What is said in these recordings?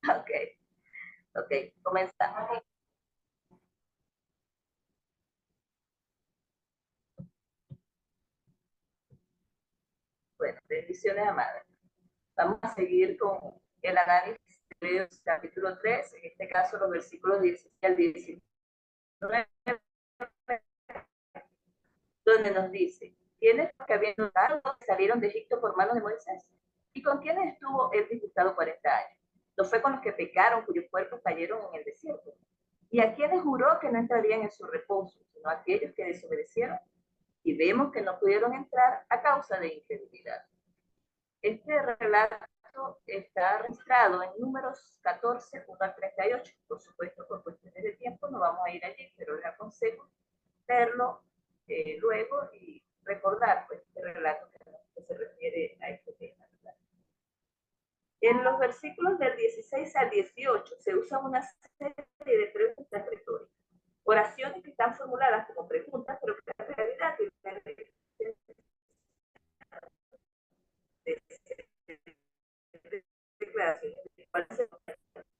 Ok, ok, comenzamos. Bueno, bendiciones amadas. Vamos a seguir con el análisis de Hebreos capítulo 3, en este caso los versículos 16 al 19, donde nos dice, ¿quiénes que habiendo dado salieron de Egipto por manos de Moisés? ¿Y con quiénes estuvo él disgustado 40 años? No fue con los que pecaron, cuyos cuerpos cayeron en el desierto. ¿Y a quienes juró que no entrarían en su reposo, sino a aquellos que desobedecieron? Y vemos que no pudieron entrar a causa de incredulidad. Este relato está registrado en Números 14, 1 al 38. Por supuesto, por cuestiones de tiempo no vamos a ir allí, pero les aconsejo verlo luego y recordar pues, este relato que se refiere a este tema. ¿Verdad? En los versículos del 16 al 18 se usa una serie de preguntas retóricas, oraciones que están formuladas como preguntas, pero que en realidad tienen declaraciones.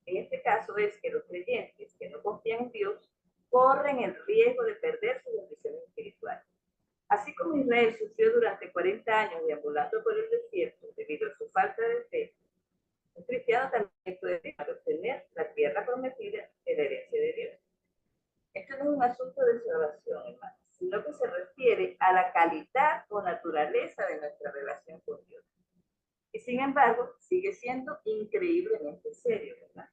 En este caso es que los creyentes que no confían en Dios corren el riesgo de perder sus bendiciones espirituales. Así como Israel sufrió durante 40 años deambulando por el desierto debido a su falta de fe, un cristiano también puede obtener la tierra prometida de la herencia de Dios. Esto no es un asunto de salvación, hermano, sino que se refiere a la calidad o naturaleza de nuestra relación con Dios. Y sin embargo, sigue siendo increíblemente serio, ¿verdad?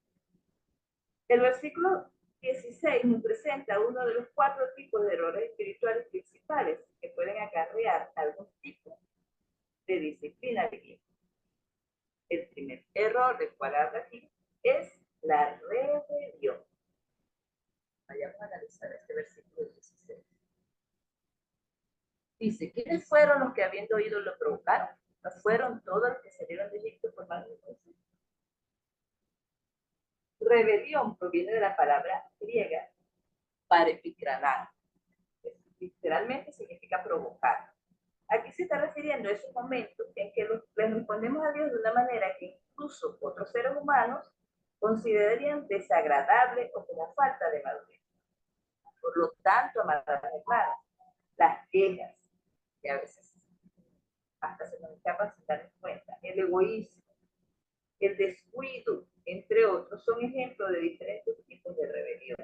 El versículo 16 nos presenta uno de los 4 tipos de errores espirituales principales que pueden acarrear algún tipo de disciplina divina. El primer error del cual habla aquí es la rebelión. Vayamos a analizar este versículo 16. Dice, ¿quiénes fueron los que habiendo oído lo provocaron? ¿No fueron todos los que salieron de Egipto por mano de Moisés? Rebelión proviene de la palabra griega parepikranan. Literalmente significa provocar. Aquí se está refiriendo a esos momentos en que les respondemos a Dios de una manera que incluso otros seres humanos considerarían desagradable o como falta de madurez. Por lo tanto, amadas hermanas, las quejas, que a veces hasta se nos escapa sin darnos cuenta, el egoísmo, el descuido, entre otros, son ejemplos de diferentes tipos de rebelión,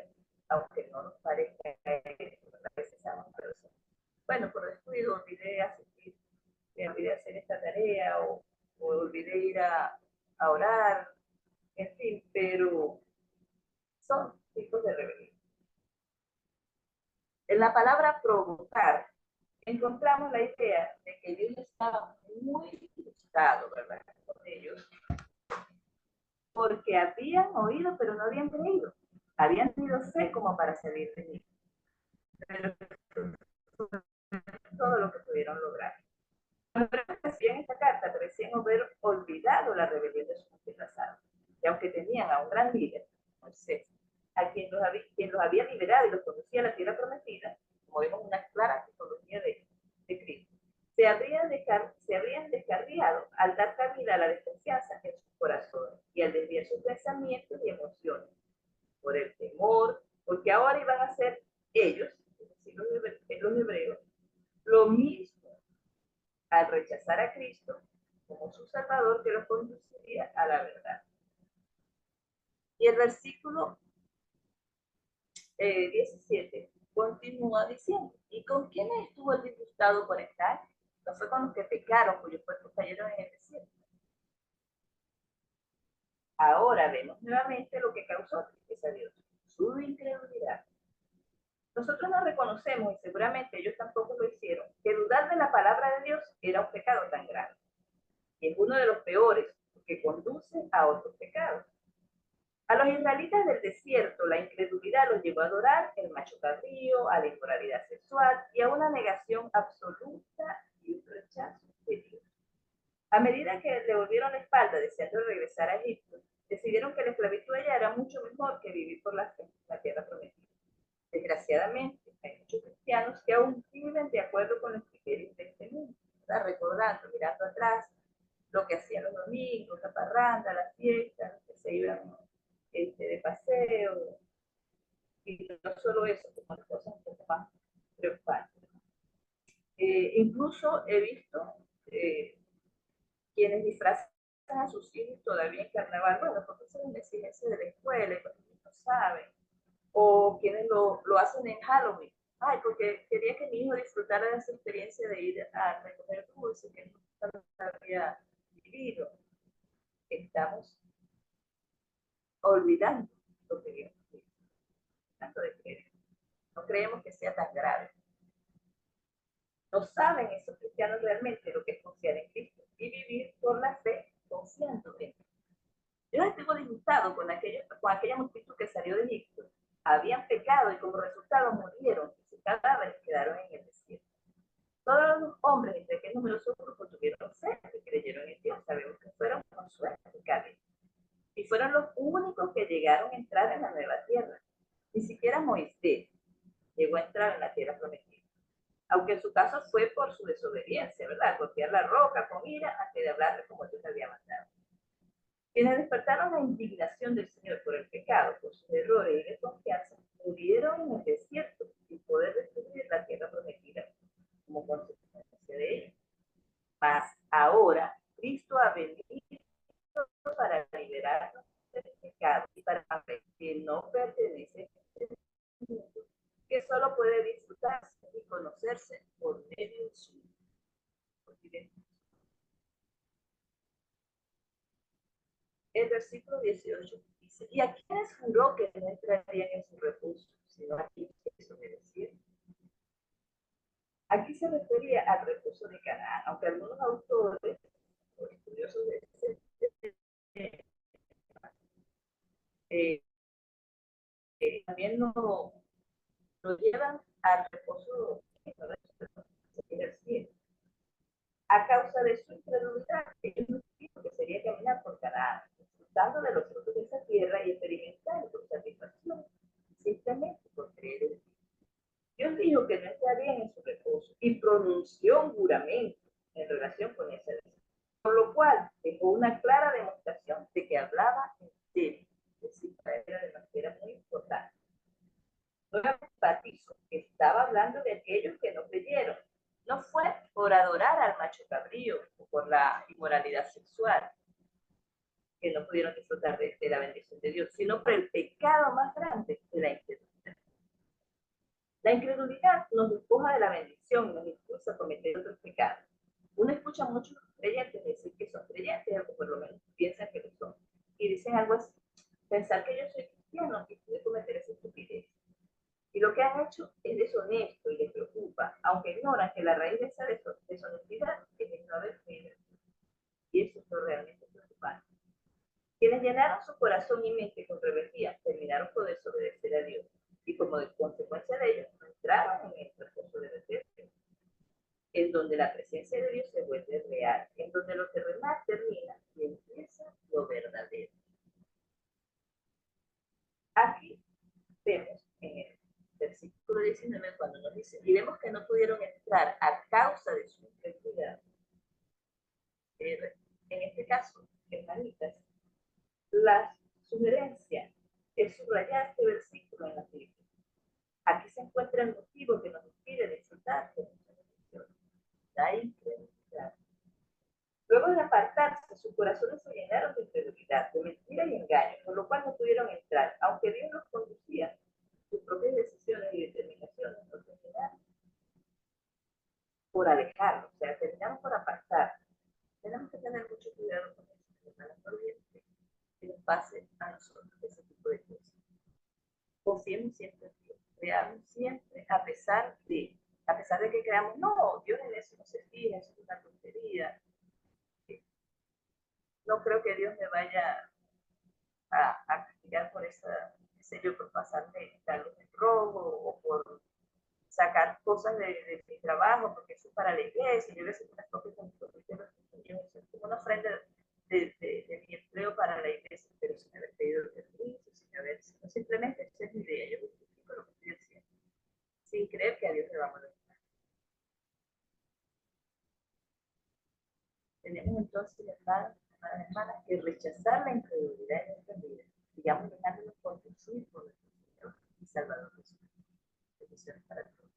aunque no nos parezca eso, a veces seamos personas. Bueno, por descuido olvidé asistir, me olvidé hacer esta tarea o olvidé ir a orar, en fin, pero son tipos de rebelión. En la palabra provocar encontramos la idea de que Dios estaba muy gustado, ¿verdad?, con ellos, porque habían oído, pero no habían creído. Habían tenido fe como para salir de Egipto. Pero todo lo que pudieron lograr. Los hebreos que recibían esta carta parecían haber olvidado la rebelión de sus antepasados. Y aunque tenían a un gran líder, Moisés, a quien los había liberado y los conducía a la tierra prometida, como vemos una clara tipología de Cristo, se habrían descarriado al dar cabida a la desconfianza en sus corazones y al desviar sus pensamientos y emociones por el temor, porque ahora iban a ser ellos, es decir, los hebreos, lo mismo al rechazar a Cristo como su Salvador que los conduciría a la verdad. Y el versículo 17 continúa diciendo, ¿y con quiénes estuvo el disgustado por estar? No fue con los que pecaron, cuyos cuerpos cayeron en el desierto. Ahora vemos nuevamente lo que causó tristeza a Dios, su incredulidad. Nosotros no reconocemos, y seguramente ellos tampoco lo hicieron, que dudar de la palabra de Dios era un pecado tan grave. Y es uno de los peores, que conduce a otros pecados. A los israelitas del desierto, la incredulidad los llevó a adorar el macho cabrío, a la inmoralidad sexual y a una negación absoluta y un rechazo de Dios. A medida que le volvieron la espalda deseando regresar a Egipto, decidieron que la esclavitud allá era mucho mejor que vivir por la tierra prometida. Desgraciadamente, hay muchos cristianos que aún viven de acuerdo con los criterios de este mundo, ¿verdad? Recordando, mirando atrás, lo que hacían los domingos, la parranda, banda, las fiestas, que se iban de paseo, y no solo eso, como las cosas un poco más preocupantes. Incluso he visto quienes disfrazan a sus hijos todavía en carnaval, bueno, porque eso es una exigencia de la escuela y los niños no saben, o quienes lo hacen en Halloween. Ay, porque quería que mi hijo disfrutara de esa experiencia de ir a recoger dulces que nunca había vivido. Estamos olvidando lo que vimos, tanto de creer. No creemos que sea tan grave. No saben esos cristianos realmente lo que es confiar en Cristo y vivir por la fe confiando en Él. Yo estuvo disgustado con aquella multitud que salió de Egipto. Habían pecado y como resultado murieron y sus cadáveres quedaron en el desierto. Todos los hombres entre aquel numeroso grupo tuvieron fe y creyeron en Dios. Sabemos que fueron Josué y Caleb. Y fueron los únicos que llegaron a entrar en la nueva tierra. Ni siquiera Moisés llegó a entrar en la tierra prometida. Aunque en su caso fue por su desobediencia, ¿verdad? Golpear la roca con ira antes de hablarle como Dios había mandado. Quienes despertaron la indignación del Señor por el pecado, por sus errores y desconfianza, murieron en el desierto sin poder destruir la tierra prometida como consecuencia de ello. Mas ahora Cristo ha venido para liberarnos del pecado y para que no pertenece a este mundo, que solo puede disfrutarse y conocerse por medio de su vida. El versículo 18 dice, ¿y a quiénes juró que no entrarían en su reposo, sino a quienes desobedecieron? Aquí se refería al reposo de Canaán, aunque algunos autores o estudiosos de también lo llevan al reposo del cielo. A causa de su incredulidad, ellos no supieron que sería caminar por Canaán, disfrutando de los frutos de esa tierra y experimentando satisfacción, simplemente por creer en Dios. Dios dijo que no estarían en su reposo y pronunció un juramento en relación con ese deseo, por lo cual dejó una clara demostración de que hablaba en serio, era muy importante. Nuevamente enfatizo que estaba hablando de aquellos que no creyeron. No fue por adorar al macho cabrío o por la inmoralidad sexual que no pudieron disfrutar de la bendición de Dios, sino por el pecado más grande de la incredulidad. La incredulidad nos despoja de la bendición y nos impulsa a cometer otros pecados. Uno escucha a muchos creyentes decir que son creyentes, o por lo menos piensan que lo son, y dicen algo así: pensar que yo soy cristiano y pude cometer esa estupidez. Y lo que han hecho es deshonesto y les preocupa, aunque ignoran que la raíz de esa deshonestidad es el no haber creído. Y eso es lo realmente preocupante. Quienes llenaron su corazón y mente con rebeldía terminaron por desobedecer a Dios, y como consecuencia de ello no entraron en el proceso de rebeldía, en donde la presencia de Dios se vuelve real, en donde lo terrenal termina y empieza lo verdadero. Aquí vemos en el versículo 19 cuando nos dice, y vemos que no pudieron entrar a causa de su incredulidad. En este caso, hermanitas, la sugerencia es subrayar este versículo en la Biblia. Aquí se encuentra el motivo que nos impide disfrutar de nuestra bendición, la incredulidad. Luego de apartarse, sus corazones se llenaron de incredulidad, de mentira y engaño, por lo cual no pudieron entrar, aunque Dios los conducía. Sus propias decisiones y determinaciones nos terminaron por alejarlos, o sea, terminamos por apartar. Tenemos que tener mucho cuidado con eso, para no olvidar que nos pase a nosotros ese tipo de cosas. Confiemos siempre en Dios, creamos siempre, a pesar de que creamos, no, Dios en eso no se fija, eso es una tontería. No creo que Dios me vaya a castigar por esa, qué sé yo, por pasarme tal vez en robo o por sacar cosas de mi trabajo, porque eso es para la iglesia. Yo les unas copias con es como una ofrenda de mi empleo para la iglesia, pero sin haber pedido el permiso, sin haber, no, simplemente esa es mi idea. Yo justifico lo que estoy haciendo, sin creer que a Dios le va a molestar. Tenemos entonces, hermanos, hermanas, que rechazar la incredulidad en nuestra vida, digamos, dejándonos conducir por nuestro Señor y Salvador Jesús. Bendiciones para todos.